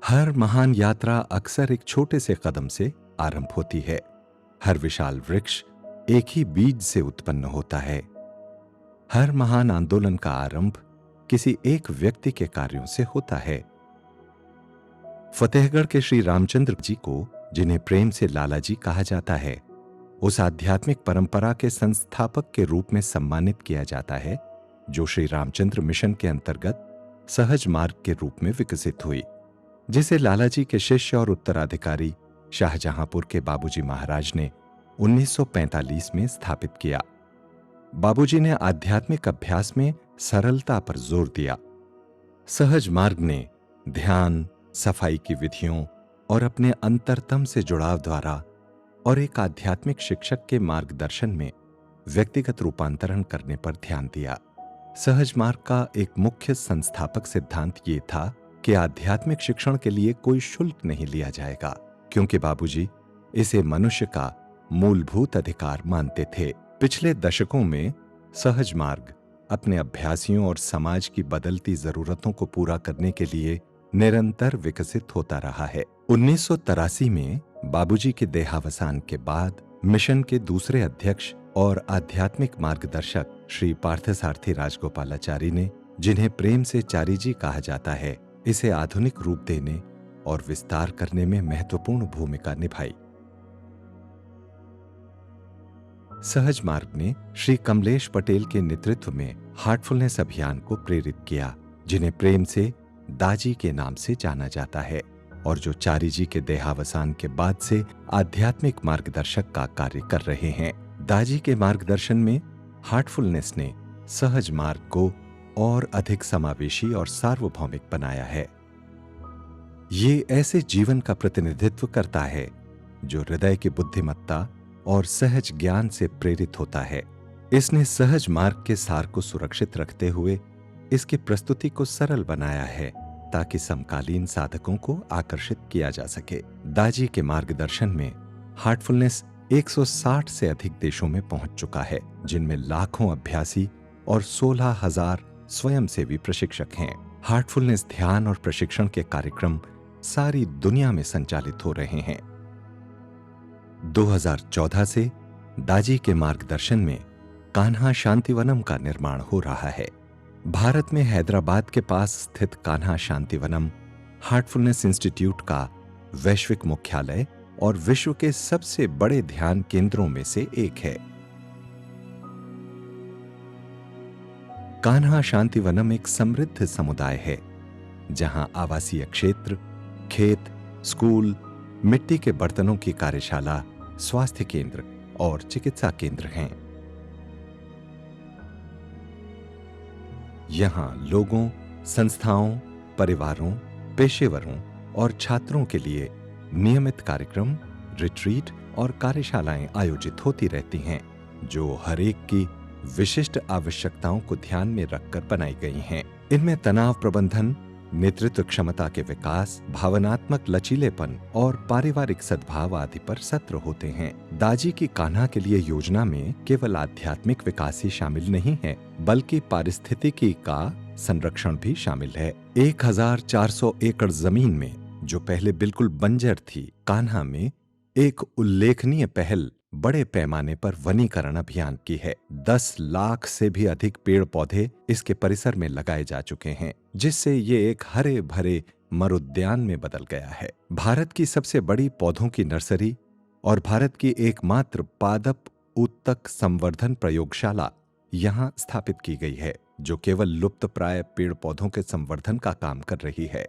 हर महान यात्रा अक्सर एक छोटे से कदम से आरंभ होती है। हर विशाल वृक्ष एक ही बीज से उत्पन्न होता है। हर महान आंदोलन का आरंभ किसी एक व्यक्ति के कार्यों से होता है। फतेहगढ़ के श्री रामचंद्र जी को, जिन्हें प्रेम से लाला जी कहा जाता है, उस आध्यात्मिक परंपरा के संस्थापक के रूप में सम्मानित किया जाता है जो श्री रामचंद्र मिशन के अंतर्गत सहज मार्ग के रूप में विकसित हुई, जिसे लाला जी के शिष्य और उत्तराधिकारी शाहजहांपुर के बाबूजी महाराज ने 1945 में स्थापित किया। बाबूजी ने आध्यात्मिक अभ्यास में सरलता पर जोर दिया। सहज मार्ग ने ध्यान, सफाई की विधियों और अपने अंतरतम से जुड़ाव द्वारा और एक आध्यात्मिक शिक्षक के मार्गदर्शन में व्यक्तिगत रूपांतरण करने पर ध्यान दिया। सहज मार्ग का एक मुख्य संस्थापक सिद्धांत ये था कि आध्यात्मिक शिक्षण के लिए कोई शुल्क नहीं लिया जाएगा, क्योंकि बाबूजी इसे मनुष्य का मूलभूत अधिकार मानते थे। पिछले दशकों में सहज मार्ग अपने अभ्यासियों और समाज की बदलती जरूरतों को पूरा करने के लिए निरंतर विकसित होता रहा है। 1983 में बाबूजी के देहावसान के बाद मिशन के दूसरे अध्यक्ष और आध्यात्मिक मार्गदर्शक श्री पार्थसारथी राजगोपालाचारी ने, जिन्हें प्रेम से चारी जी कहा जाता है, इसे आधुनिक रूप देने और विस्तार करने में महत्वपूर्ण भूमिका निभाई। सहज मार्ग ने श्री कमलेश पटेल के नेतृत्व में हार्टफुलनेस अभियान को प्रेरित किया, जिन्हें प्रेम से दाजी के नाम से जाना जाता है और जो चारी जी के देहावसान के बाद से आध्यात्मिक मार्गदर्शक का कार्य कर रहे हैं। दाजी के मार्गदर्शन में हार्टफुलनेस ने सहज मार्ग को और अधिक समावेशी और सार्वभौमिक बनाया है। ये ऐसे जीवन का प्रतिनिधित्व करता है जो हृदय की बुद्धिमत्ता और सहज ज्ञान से प्रेरित होता है। इसने सहज मार्ग के सार को सुरक्षित रखते हुए इसकी प्रस्तुति को सरल बनाया है ताकि समकालीन साधकों को आकर्षित किया जा सके। दाजी के मार्गदर्शन में हार्टफुलनेस 160 से अधिक देशों में पहुंच चुका है, जिनमें लाखों अभ्यासी और 16,000 स्वयंसेवी प्रशिक्षक हैं। हार्टफुलनेस ध्यान और प्रशिक्षण के कार्यक्रम सारी दुनिया में संचालित हो रहे हैं। 2014 से दाजी के मार्गदर्शन में कान्हा शांतिवनम का निर्माण हो रहा है। भारत में हैदराबाद के पास स्थित कान्हा शांतिवनम हार्टफुलनेस इंस्टीट्यूट का वैश्विक मुख्यालय और विश्व के सबसे बड़े ध्यान केंद्रों में से एक है। कान्हा शांतिवनम एक समृद्ध समुदाय है जहां आवासीय क्षेत्र, खेत, स्कूल, मिट्टी के बर्तनों की कार्यशाला, स्वास्थ्य केंद्र और चिकित्सा केंद्र हैं। यहां लोगों, संस्थाओं, परिवारों, पेशेवरों और छात्रों के लिए नियमित कार्यक्रम, रिट्रीट और कार्यशालाएं आयोजित होती रहती हैं, जो हर एक की विशिष्ट आवश्यकताओं को ध्यान में रखकर बनाई गई हैं। इनमें तनाव प्रबंधन, नेतृत्व क्षमता के विकास, भावनात्मक लचीलेपन और पारिवारिक सद्भाव आदि पर सत्र होते हैं। दाजी की कान्हा के लिए योजना में केवल आध्यात्मिक विकास ही शामिल नहीं है, बल्कि पारिस्थितिकी का संरक्षण भी शामिल है। 1400 एकड़ जमीन में, जो पहले बिल्कुल बंजर थी, कान्हा में एक उल्लेखनीय पहल बड़े पैमाने पर वनीकरण अभियान की है। 10 लाख से भी अधिक पेड़ पौधे इसके परिसर में लगाए जा चुके हैं, जिससे ये एक हरे भरे मरुद्यान में बदल गया है। भारत की सबसे बड़ी पौधों की नर्सरी और भारत की एकमात्र पादप ऊतक संवर्धन प्रयोगशाला यहाँ स्थापित की गई है, जो केवल लुप्तप्राय पेड़ पौधों के संवर्धन का काम कर रही है।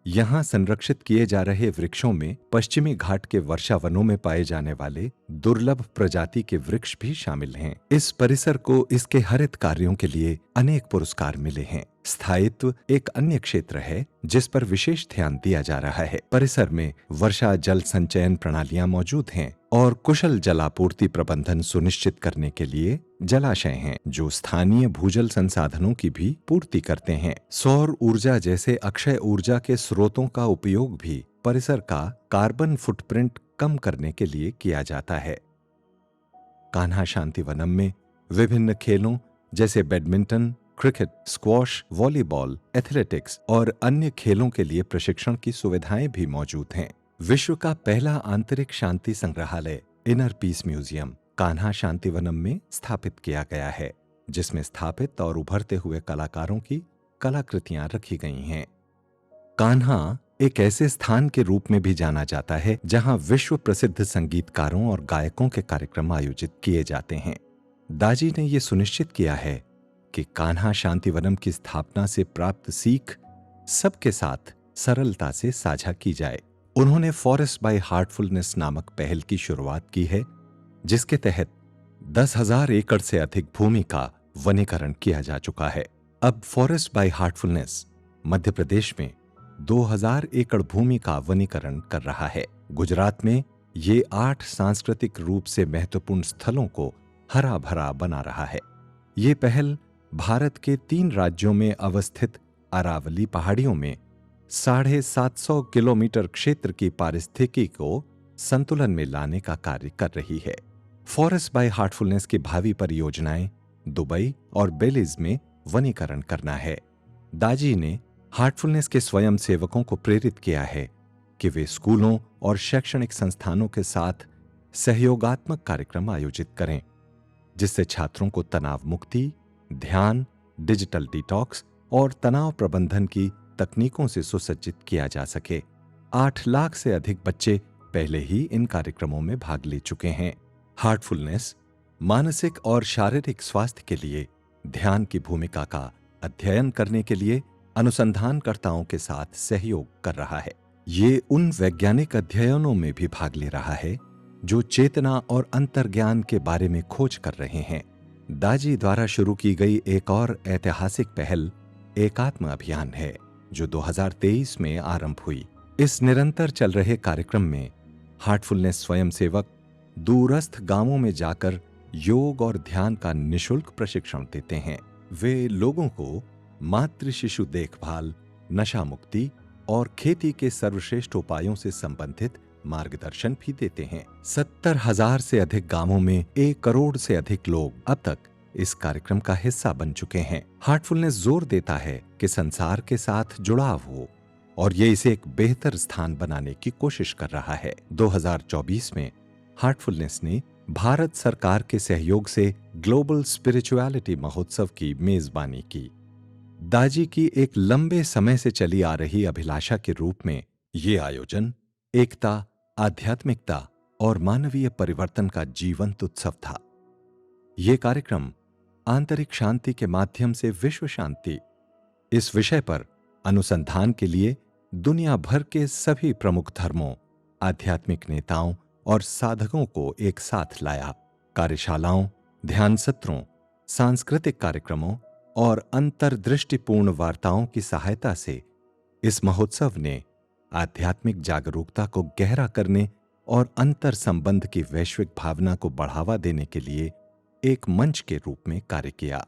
यहाँ संरक्षित किए जा रहे वृक्षों में पश्चिमी घाट के वर्षा वनों में पाए जाने वाले दुर्लभ प्रजाति के वृक्ष भी शामिल हैं। इस परिसर को इसके हरित कार्यों के लिए अनेक पुरस्कार मिले हैं। स्थायित्व एक अन्य क्षेत्र है जिस पर विशेष ध्यान दिया जा रहा है। परिसर में वर्षा जल संचयन प्रणालियां मौजूद हैं और कुशल जलापूर्ति प्रबंधन सुनिश्चित करने के लिए जलाशय हैं, जो स्थानीय भूजल संसाधनों की भी पूर्ति करते हैं। सौर ऊर्जा जैसे अक्षय ऊर्जा के स्रोतों का उपयोग भी परिसर का कार्बन फुटप्रिंट कम करने के लिए किया जाता है। कान्हा शांतिवनम में विभिन्न खेलों जैसे badminton, cricket, squash, volleyball, athletics और अन्य खेलों के लिए प्रशिक्षण की सुविधाएं भी मौजूद हैं। विश्व का पहला आंतरिक शांति संग्रहालय inner peace museum Kanha Shantivanam में स्थापित किया गया है, जिसमें स्थापित और उभरते हुए कलाकारों की कलाकृतियां रखी गई हैं। कान्हा एक ऐसे स्थान के रूप में भी जाना जाता है जहां विश्व प्रसिद्ध संगीतकारों और गायकों के कार्यक्रम आयोजित किए जाते हैं। दाजी ने यह सुनिश्चित किया है कि कान्हा शांतिवनम की स्थापना से प्राप्त सीख सबके साथ सरलता से साझा की जाए। उन्होंने फॉरेस्ट बाय हार्टफुलनेस नामक पहल की शुरुआत की है, जिसके तहत 10,000 एकड़ से अधिक भूमि का वनीकरण किया जा चुका है। अब forest by Heartfulness Madhya Pradesh में 2,000 एकड़ भूमि का वनीकरण कर रहा है। गुजरात में ये 8 सांस्कृतिक रूप से महत्वपूर्ण स्थलों को हरा भरा बना रहा है। ये पहल भारत के 3 राज्यों में अवस्थित अरावली पहाड़ियों में 750 किलोमीटर क्षेत्र की पारिस्थितिकी को संतुलन में लाने का कार्य कर रही है। फॉरेस्ट बाय हार्टफुलनेस की भावी परियोजनाएं दुबई और बेलीज में वनीकरण करना है। दाजी ने हार्टफुलनेस के स्वयं सेवकों को प्रेरित किया है कि वे स्कूलों और शैक्षणिक संस्थानों के साथ सहयोगात्मक कार्यक्रम आयोजित करें, जिससे छात्रों को तनाव मुक्ति, ध्यान, डिजिटल डिटॉक्स और तनाव प्रबंधन की तकनीकों से सुसज्जित किया जा सके। 8 लाख से अधिक बच्चे पहले ही इन कार्यक्रमों में भाग ले चुके हैं। हार्टफुलनेस मानसिक और शारीरिक स्वास्थ्य के लिए ध्यान की भूमिका का अध्ययन करने के लिए अनुसंधानकर्ताओं के साथ सहयोग कर रहा है। ये उन वैज्ञानिक अध्ययनों में भी भाग ले रहा है जो चेतना और अंतर्ज्ञान के बारे में खोज कर रहे हैं। दाजी द्वारा शुरू की गई एक और ऐतिहासिक पहल एकात्म अभियान है, जो 2023 में आरंभ हुई। इस निरंतर चल रहे कार्यक्रम में हार्टफुलनेस स्वयंसेवक दूरस्थ गांवों में जाकर योग और ध्यान का निशुल्क प्रशिक्षण देते हैं। वे लोगों को मातृ शिशु देखभाल, नशा मुक्ति और खेती के सर्वश्रेष्ठ उपायों से संबंधित मार्गदर्शन भी देते हैं। 70,000 से अधिक गांवों में 1 करोड़ से अधिक लोग अब तक इस कार्यक्रम का हिस्सा बन चुके हैं। हार्टफुलनेस जोर देता है कि संसार के साथ जुड़ाव हो और ये इसे एक बेहतर स्थान बनाने की कोशिश कर रहा है। 2024 में हार्टफुलनेस ने भारत सरकार के सहयोग से ग्लोबल स्पिरिचुअलिटी महोत्सव की मेजबानी की। दाजी की एक लंबे समय से चली आ रही अभिलाषा के रूप में ये आयोजन एकता, आध्यात्मिकता और मानवीय परिवर्तन का जीवंत उत्सव था। ये कार्यक्रम आंतरिक शांति के माध्यम से विश्व शांति इस विषय पर अनुसंधान के लिए दुनिया भर के सभी प्रमुख धर्मों, आध्यात्मिक नेताओं और साधकों को एक साथ लाया। कार्यशालाओं, ध्यान सत्रों, सांस्कृतिक कार्यक्रमों और अंतर्दृष्टिपूर्ण वार्ताओं की सहायता से इस महोत्सव ने आध्यात्मिक जागरूकता को गहरा करने और अंतर संबंध की वैश्विक भावना को बढ़ावा देने के लिए एक मंच के रूप में कार्य किया।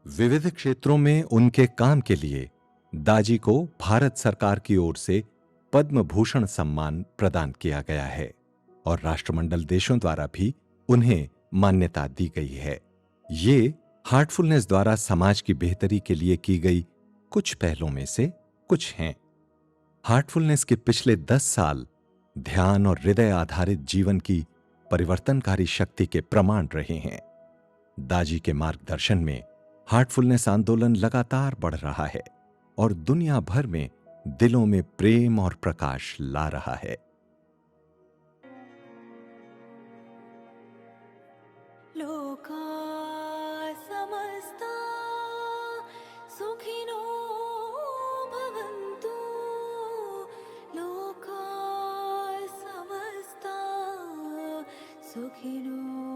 विविध क्षेत्रों में उनके काम के लिए दाजी को भारत सरकार की ओर से पद्म भूषण सम्मान प्रदान किया गया है और राष्ट्रमंडल देशों द्वारा भी उन्हें मान्यता दी गई है। ये हार्टफुलनेस द्वारा समाज की बेहतरी के लिए की गई कुछ पहलों में से कुछ हैं। हार्टफुलनेस के पिछले 10 साल ध्यान और हृदय आधारित जीवन की परिवर्तनकारी शक्ति के प्रमाण रहे हैं। दाजी के मार्गदर्शन में हार्टफुलनेस आंदोलन लगातार बढ़ रहा है और दुनिया भर में दिलों में प्रेम और प्रकाश ला रहा है। लोका समस्ता सुखिनो भवन्तु, लोका समस्ता सुखिनो